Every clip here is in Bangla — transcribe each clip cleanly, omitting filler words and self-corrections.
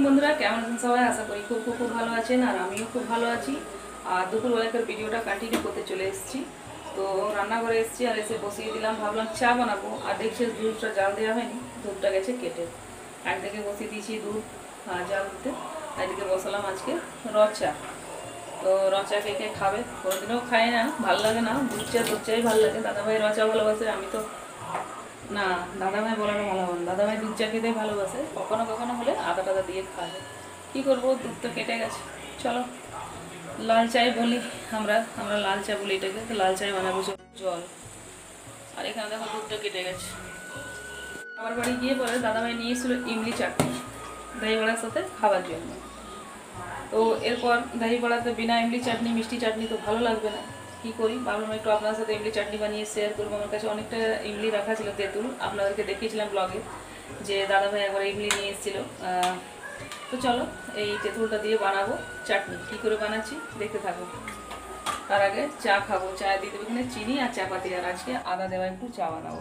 বন্ধুরা, কেমন আছেন সবাই? আশা করি খুব খুব খুব ভালো আছেন, আর আমিও খুব ভালো আছি। আর দুপুরবেলাকার ভিডিওটা কন্টিনিউ করতে চলে এসেছি। তো রান্নাঘরে এসেছি, আর এসে বসিয়ে দিলাম, ভাবলাম চা বানাবো। আর দেখছি দুধটা জাল দেওয়া হয়নি, দুধটা গেছে কেটে। একদিকে বসিয়ে দিয়েছি দুধ জাল দিতে, একদিকে বসালাম আজকে রচা। তো রচা কে কে খাবে? কোনোদিনও খায় না, ভালো লাগে না। দুধ চাই ভালো লাগে। দাদাভাই রচা ভালোবাসে, আমি তো না, দাদাভাই বলাটা ভালো হবে না। দাদাভাই দুধ চা খেতেই ভালোবাসে, কখনো কখনো হলে আদা টাদা দিয়ে খাবে। কী করবো, দুধ তো কেটে গেছে। চলো লাল চাই বলি, আমরা আমরা লাল চা বলি এটাকে। তো লাল চাই বানাবো জল। আর এখানে দেখো দুধটা কেটে গেছে। আমার বাড়ি গিয়ে পরে দাদাভাই নিয়ে এসেছিলো ইমলি চাটনি দই বড়ার সাথে খাওয়ার জন্য। তো এরপর দই বড়াতে বিনা ইমলি চাটনি, মিষ্টি চাটনি তো ভালো লাগবে না। কী করি, ভাবলাম একটু আপনার সাথে ইমলি চাটনি বানিয়ে শেয়ার করবো। আমার কাছে অনেকটা ইমলি রাখা ছিল, তেঁতুল, আপনাদেরকে দেখিয়েছিলাম ব্লগে যে দাদাভাই একবার ইমলি নিয়ে এসেছিলো। তো চলো এই তেঁতুলটা দিয়ে বানাবো চাটনি। কী করে বানাচ্ছি দেখতে থাকো। তার আগে চা খাবো, চা দিয়ে দেবো এখানে চিনি আর চা পাতি, আর আজকে আদা দেওয়া একটু চা বানাবো।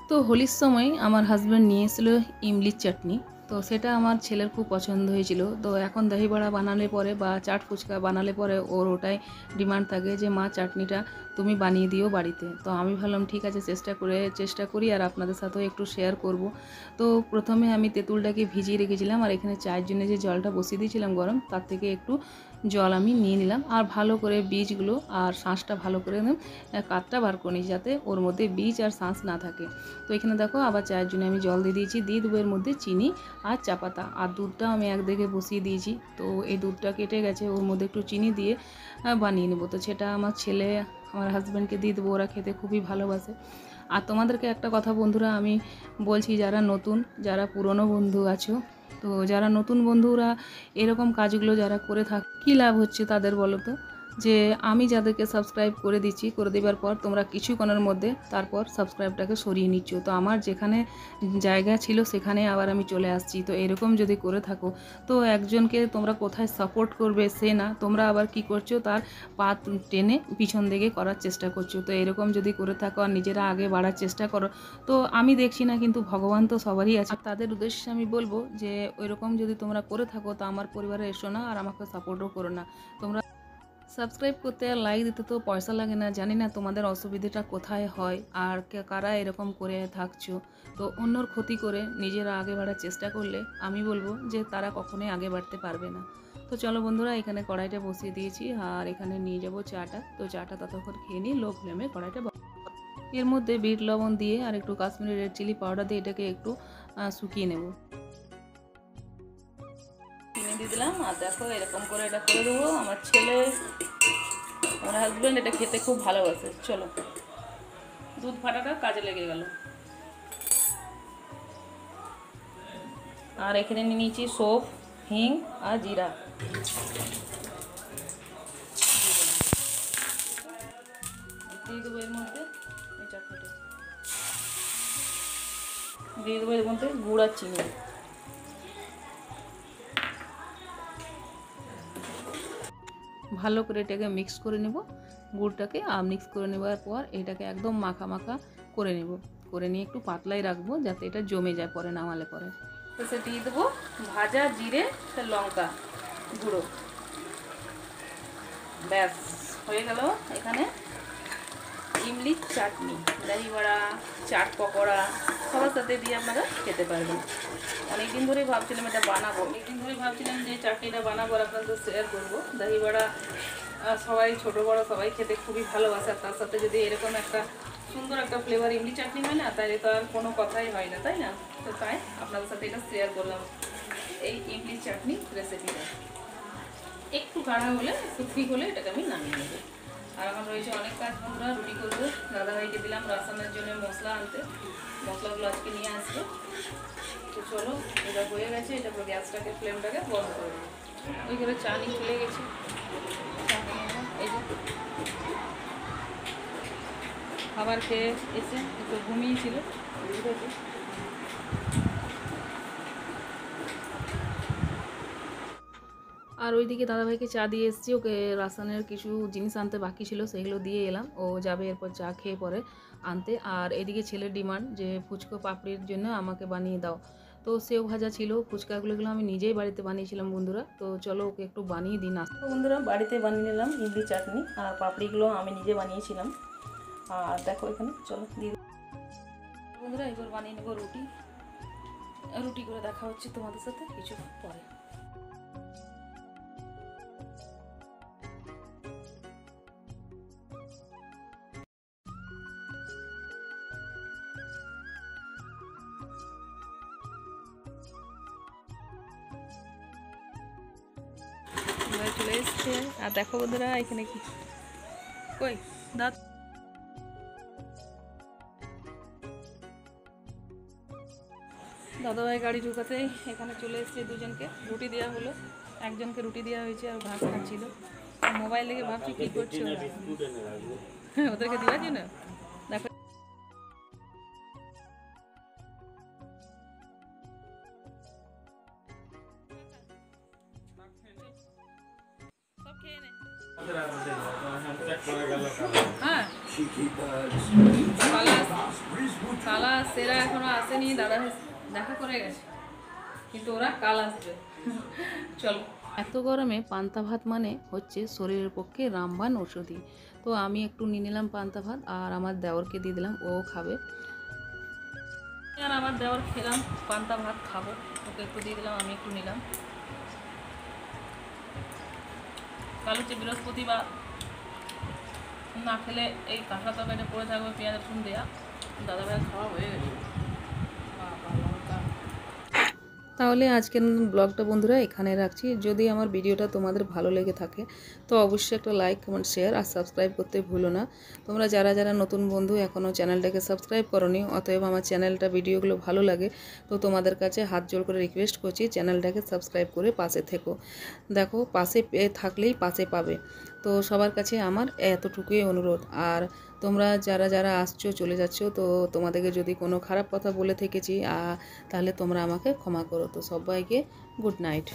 তো হোলির সময় আমার হাজব্যান্ড নিয়ে এসেছিলো ইমলির চাটনি। তো সেটা আমার ছেলের খুব পছন্দ হয়েছিল। তো এখন দহি বড়া বানালে পরে বা চাট ফুচকা বানালে পরে ওর ওটাই ডিমান্ড থাকে যে মা চাটনিটা তুমি বানিয়ে দিও বাড়িতে। তো আমি ভাবলাম ঠিক আছে, চেষ্টা করি আর আপনাদের সাথেও একটু শেয়ার করব। তো প্রথমে আমি তেঁতুলটাকে ভিজিয়ে রেখেছিলাম, আর এখানে চায়ের জন্য যে জলটা বসিয়ে দিয়েছিলাম গরম, তার থেকে একটু জল আমি নিয়ে নিলাম। আর ভালো করে বীজগুলো আর শাঁসটা ভালো করে কাঠটা বার করে নিই, যাতে ওর মধ্যে বীজ আর শাঁস না থাকে। তো এখানে দেখো আবার চায়ের জন্য আমি জল দিয়ে দিয়েছি, দিয়ে দেবো এর মধ্যে চিনি আর চা পাতা। আর দুধটা আমি একদিকে বসিয়ে দিয়েছি। তো এই দুধটা কেটে গেছে, ওর মধ্যে একটু চিনি দিয়ে বানিয়ে নেবো। তো সেটা আমার ছেলে আমার হাজব্যান্ডকে দিয়ে দেবো, ওরা খেতে খুবই ভালোবাসে। আর তোমাদেরকে একটা কথা বন্ধুরা আমি বলছি, যারা নতুন, যারা পুরনো বন্ধু আছো, তো যারা নতুন বন্ধুরা এরকম কাজগুলো যারা করে কী লাভ হচ্ছে তাদের বলো তো? যে আমি যাদেরকে সাবস্ক্রাইব করে দিচ্ছি, করে দেওয়ার পর তোমরা কিছুক্ষণের মধ্যে তারপর সাবস্ক্রাইবটাকে সরিয়ে নিচ্ছ। তো আমার যেখানে জায়গা ছিল সেখানে আবার আমি চলে আসছি। তো এরকম যদি করে থাকো, তো একজনকে তোমরা কোথায় সাপোর্ট করবে সে না, তোমরা আবার কি করছো, তার পা টেনে পিছন দিকে করার চেষ্টা করছো। তো এরকম যদি করে থাকো আর নিজেরা আগে বাড়ার চেষ্টা করো, তো আমি দেখছি না, কিন্তু ভগবান তো সবারই আছে। তাদের উদ্দেশ্যে আমি বলবো যে ওইরকম যদি তোমরা করে থাকো, তো আমার পরিবারে এসো না আর আমাকে সাপোর্টও করো না। তোমরা সাবস্ক্রাইব করতে আর লাইক দিতে তো পয়সা লাগে না। জানি না তোমাদের অসুবিধাটা কোথায় হয়, আর কারা এরকম করে থাকছো। তো অন্যর ক্ষতি করে নিজেরা আগে বাড়ার চেষ্টা করলে আমি বলবো যে তারা কখনোই আগে বাড়তে পারবে না। তো চলো বন্ধুরা, এখানে কড়াইটা বসিয়ে দিয়েছি, আর এখানে নিয়ে যাবো চাটা। তো চাটা ততক্ষণ খেয়ে নিই, লো ফ্লেমে কড়াইটা। এর মধ্যে বিট লবণ দিয়ে আর একটু কাশ্মীরি রেড চিলি পাউডার দিয়ে এটাকে একটু শুকিয়ে নেব। চিনি দিয়ে দিলাম, আর দেখো এরকম করে এটা করে দেবো। আমার ছেলে, আমার হাজব্যান্ড এটা খেতে খুব ভালোবাসে। চলো, দুধ ফাটাটা কাজে লেগে গেল। আর এখানে নিয়ে নিয়েছি সৌফ, হিং আর জিরা। দিয়ে দেবো এর মধ্যে এই চাটনিটা, দিয়ে দেবো এর মধ্যে গুড় আর চিনি। ভালো করে এটাকে মিক্স করে নেব, গুড়টাকে মিক্স করে নেওয়ার পর এটাকে একদম মাখা মাখা করে নেব। করে নিয়ে একটু পাতলাই রাখবো যাতে এটা জমে যায় পরে নামালে পরে। তো সে দিয়ে দেবো ভাজা জিরে লঙ্কা গুঁড়ো। ব্যাস হয়ে গেল এখানে ইমলির চাটনি। দহি বড়া, চাট পকোড়া সবার সাথে দিয়ে আপনারা খেতে পারবেন। অনেকদিন ধরেই ভাবছিলাম এটা বানাবো, অনেকদিন ধরেই ভাবছিলাম যে চাটনিটা বানাবো আর আপনাদের শেয়ার করবো। দহি বড়া সবাই, ছোটো বড় সবাই খেতে খুবই ভালোবাসে। আর তার সাথে যদি এরকম একটা সুন্দর একটা ফ্লেভার ইমলি চাটনি হয় না, তাহলে তো আর কোনো কথাই হয় না, তাই না? তো তাই আপনাদের সাথে এটা শেয়ার করলাম, এই ইমলি চাটনি রেসিপিটা। একটু গাঢ়া হলে, একটু ঠিক হলে এটাকে আমি নামিয়ে নেবো। আর আমার রয়েছে অনেক কাজ, বন্ধুরা রুটি করবো। দাদাভাইকে দিলাম রাসানের জন্য মশলা আনতে, মশলাগুলো আজকে নিয়ে আসবে। তো চলো, এটা হয়ে গেছে, এটা গ্যাসটাকে ফ্লেমটাকে বন্ধ করে দেবো। ওই করে চা নিয়ে চলে গেছি। এই যে খাবার খেয়ে এসে একটু ঘুমিয়েছিল, বুঝেছে। আর ওইদিকে দাদাভাইকে চা দিয়ে এসেছি, ওকে রাসানের কিছু জিনিস আনতে বাকি ছিল, সেগুলো দিয়ে এলাম। ও যাবে এরপর চা খেয়ে পরে আনতে। আর এদিকে ছেলের ডিমান্ড যে ফুচকো পাপড়ির জন্য আমাকে বানিয়ে দাও। তো সেও ভাজা ছিল, ফুচকাগুলো আমি নিজেই বাড়িতে বানিয়েছিলাম বন্ধুরা। তো চলো ওকে একটু বানিয়ে দিন। তো বন্ধুরা বাড়িতে বানিয়ে নিলাম ইডলি চাটনি, আর পাপড়িগুলো আমি নিজে বানিয়েছিলাম। আর দেখো এখানে চলো দিয়ে বন্ধুরা এবার বানিয়ে নেবো রুটি। রুটি করে দেখা হচ্ছে তোমাদের সাথে কিছু পরে। চলে এসছে, আর দেখো বন্ধুরা এখানে কি কই দাঁত দাদাভাই গাড়ি ঢুকাতেই এখানে চলে এসছে। দুজনকে রুটি দেওয়া হলো, একজনকে রুটি দেওয়া হয়েছে আর ভাত খাচ্ছিল। মোবাইল দেখে ভাবছি কী করছে ওদেরকে দেওয়া যায় না। দেখো সব খেয়ে নে। হ্যাঁ কালা সেরা এখনো আসেনি, দাদা দেখা করে গেছে, কিন্তু ওরা কাল আসবে। চলো। এত গরমে পান্তা ভাত মানে হচ্ছে শরীরের পক্ষে রামবাণ ঔষধি। তো আমি একটু নিয়ে নিলাম পান্তা ভাত, আর আমার দেওরকে দিয়ে দিলাম, ও খাবে। আর আমার দেওর খেলাম পান্তা ভাত, খাবো, ওকে একটু দিয়ে দিলাম, আমি একটু নিলাম। কাল হচ্ছে বৃহস্পতিবার, না খেলে এই কাঁচা তরকারিটা পড়ে থাকবে, পেঁয়াজ রসুন দেওয়া। দাদাভাই খাওয়া হয়ে গেছে। তাহলে আজকের ব্লগটা বন্ধুরা এখানে রাখছি। যদি আমার ভিডিওটা তোমাদের ভালো লেগে থাকে তো অবশ্যই একটা লাইক, কমেন্ট, শেয়ার আর সাবস্ক্রাইব করতে ভুলো না। তোমরা যারা যারা নতুন বন্ধু এখনও চ্যানেলটাকে সাবস্ক্রাইব করোনি, অতএব আমার চ্যানেলটা ভিডিওগুলো ভালো লাগে তো তোমাদের কাছে হাত জোড় করে রিকোয়েস্ট করছি চ্যানেলটাকে সাবস্ক্রাইব করে পাশে থেকো। দেখো পাশে থাকলেই পাশে পাবে। তো সবার কাছে আমার এতটুকুই অনুরোধ। আর তোমরা যারা যারা আসছো চলে যাচ্ছো, তো তোমাদেরকে যদি কোনো খারাপ কথা বলে থেকেছি তাহলে তোমরা আমাকে ক্ষমা করো। তো সবাইকে গুড নাইট।